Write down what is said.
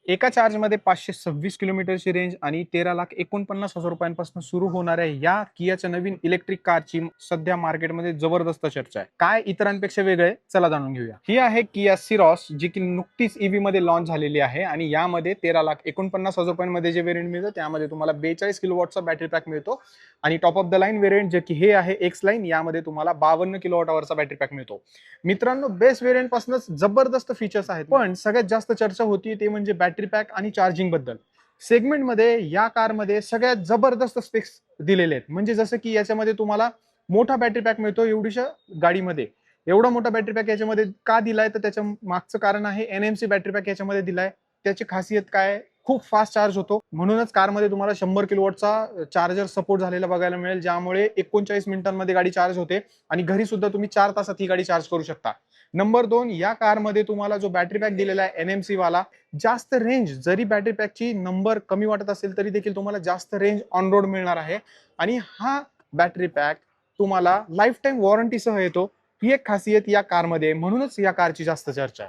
एका चार्जमध्ये 526 किलोमीटरची रेंज आणि 13,49,000 रुपयांपासून सुरू होणाऱ्या या कियाच्या नवीन इलेक्ट्रिक कारची सध्या मार्केटमध्ये जबरदस्त चर्चा आहे. काय इतरांपेक्षा वेगळे चला जाणून घेऊया. ही आहे किया सिरॉस, जी की नुकतीच ईव्ही मध्ये लॉन्च झालेली आहे आणि यामध्ये 13,49,000 रुपयांमध्ये जे व्हेरियंट मिळतं त्यामध्ये तुम्हाला 42 किलोवॉटचा बॅटरी पॅक मिळतो आणि top of the line variant जे की हे आहे एक्स लाईन, यामध्ये तुम्हाला 52 किलोवॉट अवरचा बॅटरी पॅक मिळतो. मित्रांनो, बेस व्हेरियंट पासूनच जबरदस्त फीचर्स आहेत, पण सगळ्यात जास्त चर्चा होती ते म्हणजे बॅटरी पॅक आणि चार्जिंग बद्दल. सेगमेंटमध्ये या कारमध्ये सगळ्यात जबरदस्त स्पेक्स दिलेले आहेत. म्हणजे जसं की याच्यामध्ये तुम्हाला मोठा बॅटरी पॅक मिळतो एवढीशा गाडीमध्ये. एवढा मोठा बॅटरी पॅक याच्यामध्ये का दिलाय, तर त्याच्या मागचं कारण आहे एनएमसी बॅटरी पॅक याच्यामध्ये दिलाय. त्याची खासियत काय, खूप फास्ट चार्ज होतो. म्हणूनच कारमध्ये तुम्हाला 100 किलोवॉटचा चार्जर सपोर्ट झालेला बघायला मिळेल, ज्यामुळे 39 मिनिटांमध्ये गाडी चार्ज होते आणि घरी सुद्धा तुम्ही 4 तासात ही गाडी चार्ज करू शकता. नंबर 2, या कारमध्ये तुम्हाला जो बॅटरी पॅक दिलेला आहे एनएमसी वाला, जास्त रेंज, जरी बॅटरी पॅकची नंबर कमी वाटत असेल तरी देखील तुम्हाला जास्त रेंज ऑन रोड मिळणार आहे. आणि हा बॅटरी पॅक तुम्हाला लाईफ टाईम वॉरंटीसह येतो. ही एक खासियत या कारमध्ये, म्हणूनच या कारची जास्त चर्चा आहे.